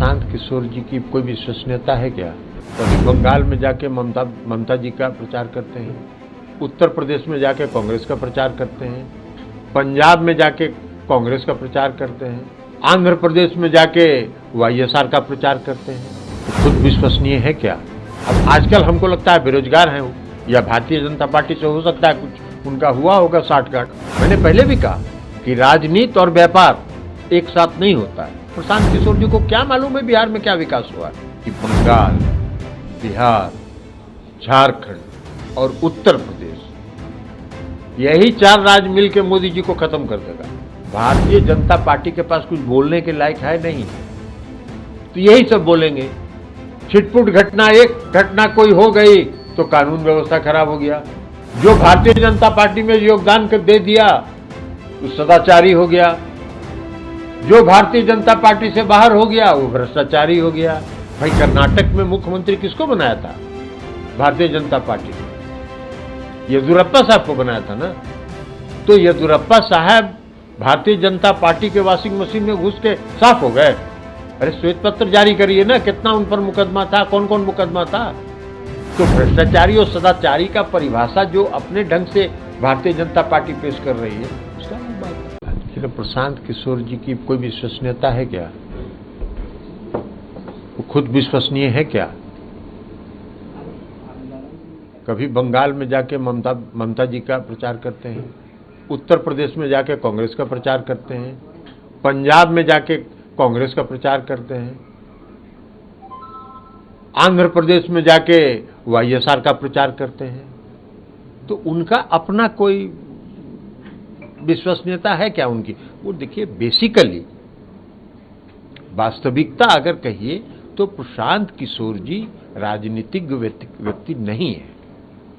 प्रशांत किशोर जी की कोई विश्वसनीयता है क्या? कभी बंगाल में जाके ममता जी का प्रचार करते हैं, उत्तर प्रदेश में जाके कांग्रेस का प्रचार करते हैं, पंजाब में जाके कांग्रेस का प्रचार करते हैं, आंध्र प्रदेश में जाके वाईएसआर का प्रचार करते हैं। तो खुद विश्वसनीय है क्या? अब आजकल हमको लगता है बेरोजगार हैं वो, या भारतीय जनता पार्टी से हो सकता है कुछ उनका हुआ होगा साठगांठ। मैंने पहले भी कहा कि राजनीति और व्यापार एक साथ नहीं होता है। प्रशांत किशोर जी को क्या मालूम है बिहार में क्या विकास हुआ है कि बंगाल, बिहार, झारखंड और उत्तर प्रदेश, यही 4 राज्य मिलकर मोदी जी को खत्म कर देगा। भारतीय जनता पार्टी के पास कुछ बोलने के लायक है नहीं, तो यही सब बोलेंगे। छिटपुट घटना, एक घटना कोई हो गई तो कानून व्यवस्था खराब हो गया। जो भारतीय जनता पार्टी में योगदान कर दे दिया वो सदाचारी हो गया, जो भारतीय जनता पार्टी से बाहर हो गया वो भ्रष्टाचारी हो गया। भाई कर्नाटक में मुख्यमंत्री किसको बनाया था? भारतीय जनता पार्टी ने येदियुरप्पा साहब को बनाया था ना। तो येदियुरप्पा साहब भारतीय जनता पार्टी के वॉशिंग मशीन में घुस के साफ हो गए। अरे श्वेत पत्र जारी करिए ना, कितना उन पर मुकदमा था, कौन कौन मुकदमा था। तो भ्रष्टाचारी और सदाचारी का परिभाषा जो अपने ढंग से भारतीय जनता पार्टी पेश कर रही है, उसका बात है। प्रशांत किशोर जी की कोई विश्वसनीयता है क्या? वो खुद विश्वसनीय है क्या? कभी बंगाल में जाके ममता जी का प्रचार करते हैं, उत्तर प्रदेश में जाके कांग्रेस का प्रचार करते हैं, पंजाब में जाके कांग्रेस का प्रचार करते हैं, आंध्र प्रदेश में जाके वाईएसआर का प्रचार करते हैं। तो उनका अपना कोई विश्वसनीयता है क्या उनकी? वो देखिए, बेसिकली वास्तविकता अगर कहिए तो प्रशांत किशोर जी राजनीतिक व्यक्ति नहीं है,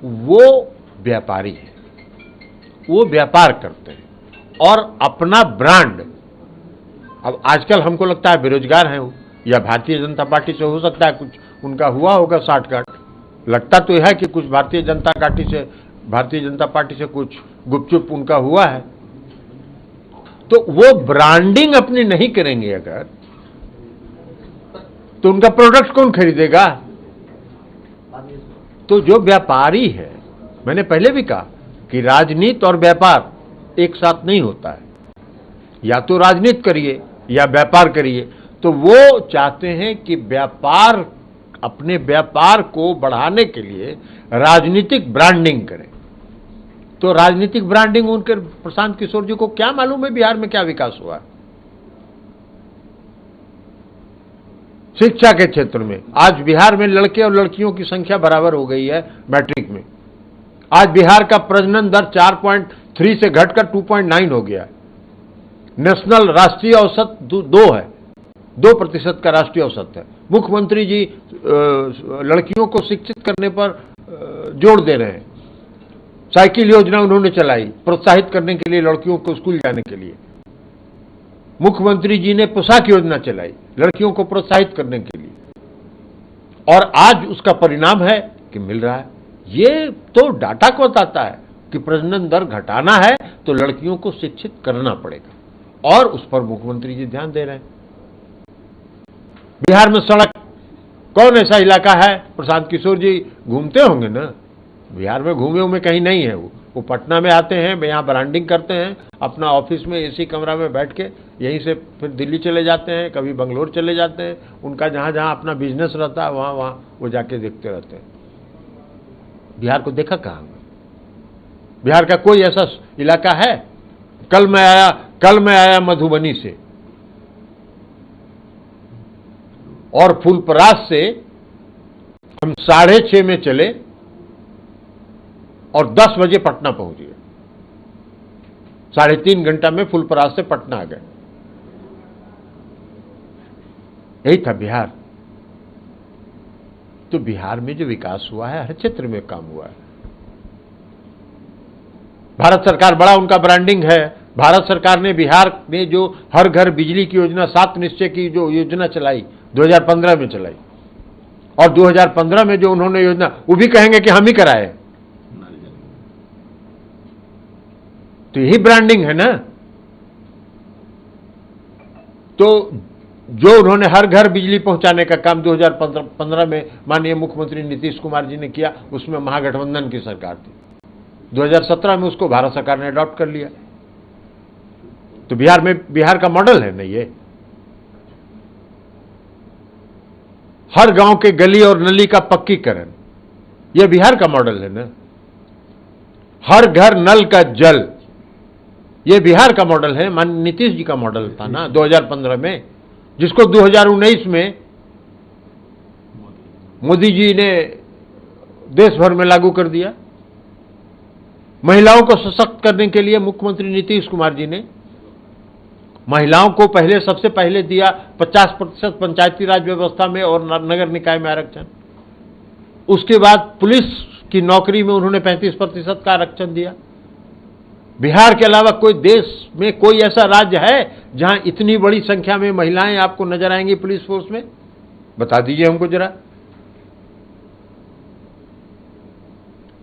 वो व्यापारी है। वो व्यापार करते हैं और अपना ब्रांड, अब आजकल हमको लगता है बेरोजगार हैं वो, या भारतीय जनता पार्टी से हो सकता है कुछ उनका हुआ होगा साठगांठ। लगता तो है कि कुछ भारतीय जनता पार्टी से कुछ गुपचुप उनका हुआ है। तो वो ब्रांडिंग अपनी नहीं करेंगे अगर, तो उनका प्रोडक्ट कौन खरीदेगा? तो जो व्यापारी है, मैंने पहले भी कहा कि राजनीति और व्यापार एक साथ नहीं होता है। या तो राजनीति करिए या व्यापार करिए। तो वो चाहते हैं कि व्यापार, अपने व्यापार को बढ़ाने के लिए राजनीतिक ब्रांडिंग करें। तो राजनीतिक ब्रांडिंग उनके प्रशांत किशोर जी को क्या मालूम है बिहार में क्या विकास हुआ है। शिक्षा के क्षेत्र में आज बिहार में लड़के और लड़कियों की संख्या बराबर हो गई है मैट्रिक में। आज बिहार का प्रजनन दर 4.3 से घटकर 2.9 हो गया है। नेशनल राष्ट्रीय औसत 2 है, 2% का राष्ट्रीय औसत है। मुख्यमंत्री जी लड़कियों को शिक्षित करने पर जोर दे रहे हैं। साइकिल योजना उन्होंने चलाई प्रोत्साहित करने के लिए, लड़कियों को स्कूल जाने के लिए। मुख्यमंत्री जी ने पोशाक योजना चलाई लड़कियों को प्रोत्साहित करने के लिए, और आज उसका परिणाम है कि मिल रहा है। ये तो डाटा को बताता है कि प्रजनन दर घटाना है तो लड़कियों को शिक्षित करना पड़ेगा, और उस पर मुख्यमंत्री जी ध्यान दे रहे हैं। बिहार में सड़क, कौन ऐसा इलाका है, प्रशांत किशोर जी घूमते होंगे ना, बिहार में घूमे हुए कहीं नहीं है। वो पटना में आते हैं, यहाँ ब्रांडिंग करते हैं, अपना ऑफिस में एसी कमरा में बैठ के, यहीं से फिर दिल्ली चले जाते हैं, कभी बंगलोर चले जाते हैं। उनका जहाँ जहाँ अपना बिजनेस रहता है वहाँ वो जाके देखते रहते हैं। बिहार को देखा कहाँ? बिहार का कोई ऐसा इलाका है? कल मैं आया मधुबनी से, और फुलपरास से हम 6:30 में चले और 10 बजे पटना पहुंच गए। 3.5 घंटा में फुलपरास से पटना आ गए। यही था बिहार। तो बिहार में जो विकास हुआ है, हर क्षेत्र में काम हुआ है। भारत सरकार, बड़ा उनका ब्रांडिंग है। भारत सरकार ने बिहार में जो हर घर बिजली की योजना, 7 निश्चय की जो योजना चलाई, 2015 में चलाई, और 2015 में जो उन्होंने योजना, वो भी कहेंगे कि हम ही कराए। तो यही ब्रांडिंग है ना। तो जो उन्होंने हर घर बिजली पहुंचाने का काम 2015 में माननीय मुख्यमंत्री नीतीश कुमार जी ने किया, उसमें महागठबंधन की सरकार थी। 2017 में उसको भारत सरकार ने अडॉप्ट कर लिया। तो बिहार का मॉडल है ना ये। हर गांव के गली और नली का पक्कीकरण, यह बिहार का मॉडल है ना। हर घर नल का जल, यह बिहार का मॉडल है। माननीय नीतीश जी का मॉडल था ना 2015 में, जिसको 2019 में मोदी जी ने देश भर में लागू कर दिया। महिलाओं को सशक्त करने के लिए मुख्यमंत्री नीतीश कुमार जी ने महिलाओं को सबसे पहले दिया 50% पंचायती राज व्यवस्था में और नगर निकाय में आरक्षण। उसके बाद पुलिस की नौकरी में उन्होंने 35% का आरक्षण दिया। बिहार के अलावा कोई देश में कोई ऐसा राज्य है जहां इतनी बड़ी संख्या में महिलाएं आपको नजर आएंगी पुलिस फोर्स में? बता दीजिए हमको जरा।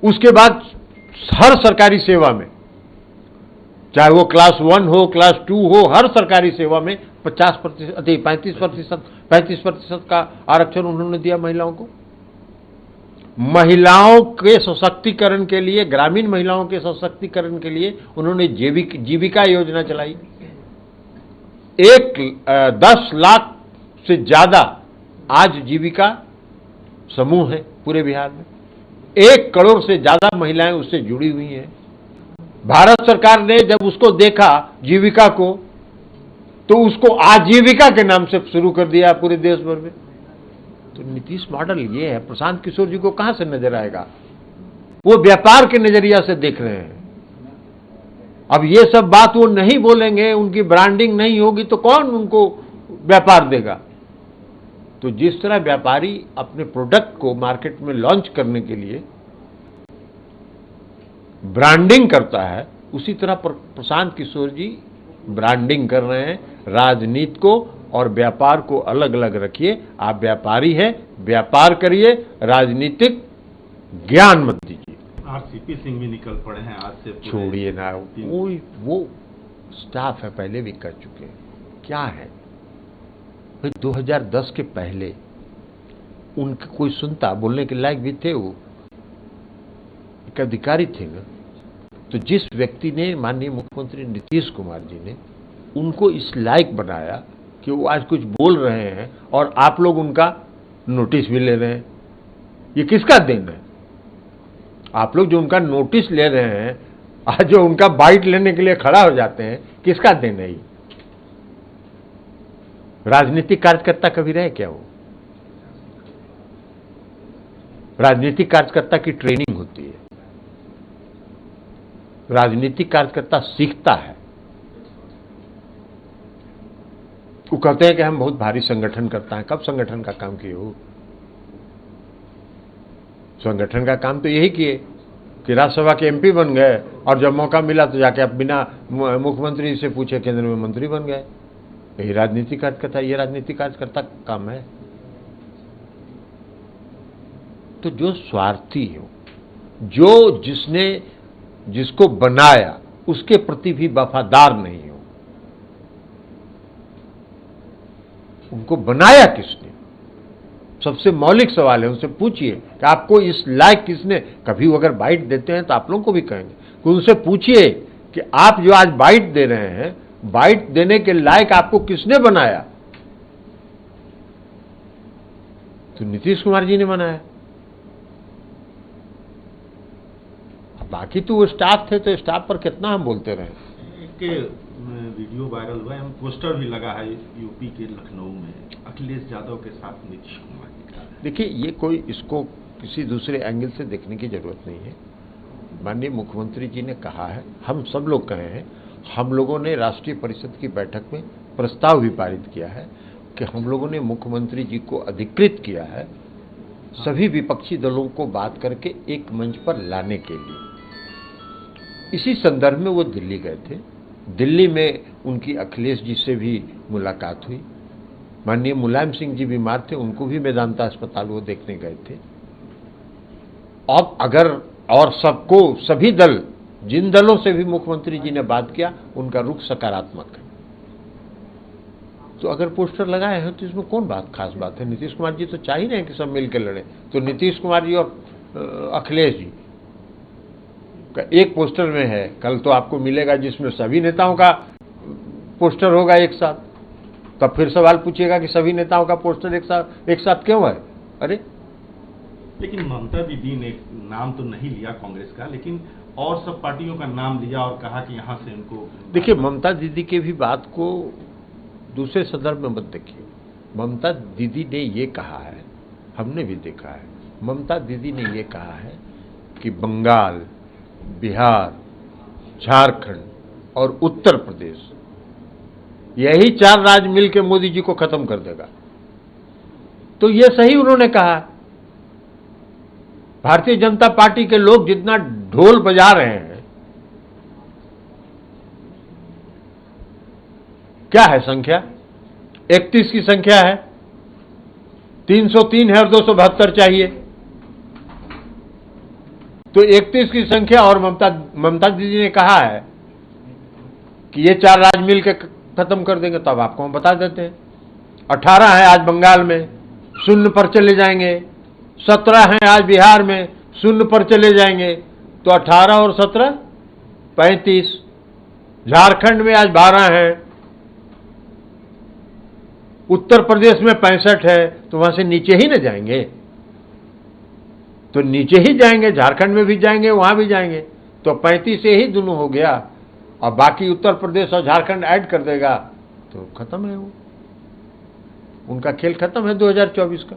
उसके बाद हर सरकारी सेवा में, चाहे वो क्लास 1 हो, क्लास 2 हो, हर सरकारी सेवा में 35% का आरक्षण उन्होंने दिया महिलाओं को। महिलाओं के सशक्तिकरण के लिए, ग्रामीण महिलाओं के सशक्तिकरण के लिए उन्होंने जीविका योजना चलाई। 10 लाख से ज्यादा आज जीविका समूह है पूरे बिहार में। 1 करोड़ से ज्यादा महिलाएं उससे जुड़ी हुई हैं। भारत सरकार ने जब उसको देखा जीविका को, तो उसको आजीविका के नाम से शुरू कर दिया पूरे देश भर में। तो नीतीश मॉडल ये है। प्रशांत किशोर जी को कहां से नजर आएगा? वो व्यापार के नजरिया से देख रहे हैं। अब ये सब बात वो नहीं बोलेंगे, उनकी ब्रांडिंग नहीं होगी तो कौन उनको व्यापार देगा? तो जिस तरह व्यापारी अपने प्रोडक्ट को मार्केट में लॉन्च करने के लिए ब्रांडिंग करता है, उसी तरह प्रशांत किशोर जी ब्रांडिंग कर रहे हैं। राजनीति को और व्यापार को अलग अलग रखिए। आप व्यापारी हैं, व्यापार करिए, राजनीतिक ज्ञान मत दीजिए। सीपी सिंह भी निकल पड़े हैं आज से। छोड़िए ना, वो स्टाफ है, पहले भी कर चुके हैं। क्या है भाई, 2010 के पहले उनके कोई सुनता? बोलने के लायक भी थे, वो एक अधिकारी थे ना। तो जिस व्यक्ति ने, माननीय मुख्यमंत्री नीतीश कुमार जी ने उनको इस लायक बनाया कि वो आज कुछ बोल रहे हैं और आप लोग उनका नोटिस भी ले रहे हैं, ये किसका देन है? आप लोग जो उनका नोटिस ले रहे हैं, आज जो उनका बाइट लेने के लिए खड़ा हो जाते हैं, किसका देन है ये? राजनीतिक कार्यकर्ता कभी रहे क्या? वो राजनीतिक कार्यकर्ता की ट्रेनिंग होती है। राजनीतिक कार्यकर्ता सीखता है। वो कहते हैं कि हम बहुत भारी संगठन करता है। कब संगठन का काम किए हो? संगठन का काम तो यही किए कि राज्यसभा के एमपी बन गए और जब मौका मिला तो जाके आप बिना मुख्यमंत्री से पूछे केंद्र में मंत्री बन गए। यही राजनीतिक कार्यकर्ता, ये राजनीतिक कार्यकर्ता का काम है। तो जो स्वार्थी हो, जो जिसको बनाया उसके प्रति भी वफादार नहीं हो, उनको बनाया किसने? सबसे मौलिक सवाल है, उनसे पूछिए कि आपको इस लायक किसने? कभी वो अगर बाइट देते हैं तो आप लोगों को भी कहेंगे कि उनसे पूछिए कि आप जो आज बाइट दे रहे हैं, बाइट देने के लायक आपको किसने बनाया? तो नीतीश कुमार जी ने बनाया। बाकी तो वो स्टाफ थे, तो स्टाफ पर कितना हम बोलते रहे। एक वीडियो वायरल हुआ है, पोस्टर भी लगा है यूपी के लखनऊ में, अखिलेश यादव के साथ नीतीश कुमार जी। देखिए, ये कोई इसको किसी दूसरे एंगल से देखने की जरूरत नहीं है। माननीय मुख्यमंत्री जी ने कहा है, हम सब लोग कहे हैं, हम लोगों ने राष्ट्रीय परिषद की बैठक में प्रस्ताव भी पारित किया है कि हम लोगों ने मुख्यमंत्री जी को अधिकृत किया है सभी विपक्षी दलों को बात करके एक मंच पर लाने के लिए। इसी संदर्भ में वो दिल्ली गए थे। दिल्ली में उनकी अखिलेश जी से भी मुलाकात हुई। माननीय मुलायम सिंह जी बीमार थे, उनको भी मेदांता अस्पताल वो देखने गए थे। अब अगर और सबको, सभी दल, जिन दलों से भी मुख्यमंत्री जी ने बात किया, उनका रुख सकारात्मक है। तो अगर पोस्टर लगाए हैं तो इसमें कौन खास बात है? नीतीश कुमार जी तो चाह ही रहे हैं कि सब मिलकर लड़े। तो नीतीश कुमार जी और अखिलेश जी का एक पोस्टर में है, कल तो आपको मिलेगा जिसमें सभी नेताओं का पोस्टर होगा एक साथ। तब फिर सवाल पूछिएगा कि सभी नेताओं का पोस्टर एक साथ क्यों है? अरे लेकिन ममता दीदी ने नाम तो नहीं लिया कांग्रेस का, लेकिन और सब पार्टियों का नाम लिया और कहा कि यहां से उनको। देखिए, ममता दीदी के भी बात को दूसरे संदर्भ में मत देखिए। ममता दीदी ने ये कहा है, हमने भी देखा है, ममता दीदी ने ये कहा है कि बंगाल, बिहार, झारखंड और उत्तर प्रदेश, यही 4 राज्य मिलकर मोदी जी को खत्म कर देगा। तो ये सही उन्होंने कहा। भारतीय जनता पार्टी के लोग जितना ढोल बजा रहे हैं, क्या है संख्या? 31 की संख्या है, 303 है और 272 चाहिए। तो 31 की संख्या, और ममता दीदी ने कहा है कि ये 4 राज्य मिलकर खत्म कर देंगे। तो अब आपको हम बता देते हैं, 18 है आज बंगाल में, 0 पर चले जाएंगे। 17 हैं आज बिहार में, 0 पर चले जाएंगे। तो 18 और 17 35। झारखंड में आज 12 हैं, उत्तर प्रदेश में 65 है। तो वहां से नीचे ही न जाएंगे? तो नीचे ही जाएंगे, झारखंड में भी जाएंगे, वहां भी जाएंगे। तो 35 से ही दोनों हो गया, और बाकी उत्तर प्रदेश और झारखंड ऐड कर देगा तो खत्म है। वो उनका खेल खत्म है 2024 का।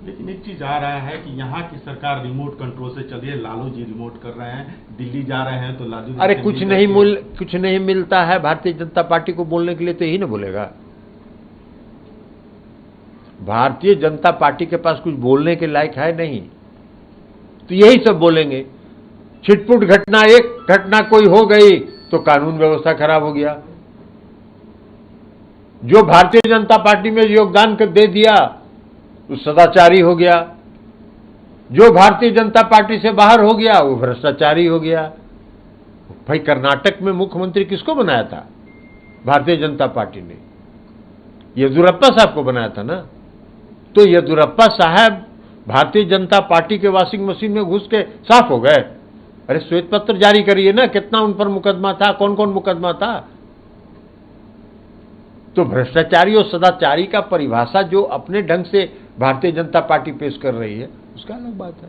लेकिन एक चीज आ रहा है कि यहाँ की सरकार रिमोट कंट्रोल से चल रही है, लालू जी रिमोट कर रहे हैं। दिल्ली जा रहे हैं तो लालू जी अरे कुछ नहीं मिलता है भारतीय जनता पार्टी को बोलने के लिए, तो यही ना बोलेगा। भारतीय जनता पार्टी के पास कुछ बोलने के लायक है नहीं, तो यही सब बोलेंगे। छिटपुट घटना, एक घटना कोई हो गई तो कानून व्यवस्था खराब हो गया। जो भारतीय जनता पार्टी में योगदान कर दे दिया वो सदाचारी हो गया, जो भारतीय जनता पार्टी से बाहर हो गया वो भ्रष्टाचारी हो गया। भाई, कर्नाटक में मुख्यमंत्री किसको बनाया था? भारतीय जनता पार्टी ने येदियुरप्पा साहब को बनाया था ना। तो येदियुरप्पा साहब भारतीय जनता पार्टी के वॉशिंग मशीन में घुस के साफ हो गए। अरे श्वेत पत्र जारी करिए ना, कितना उन पर मुकदमा था, कौन कौन मुकदमा था। तो भ्रष्टाचारी और सदाचारी का परिभाषा जो अपने ढंग से भारतीय जनता पार्टी पेश कर रही है, उसका अलग बात है।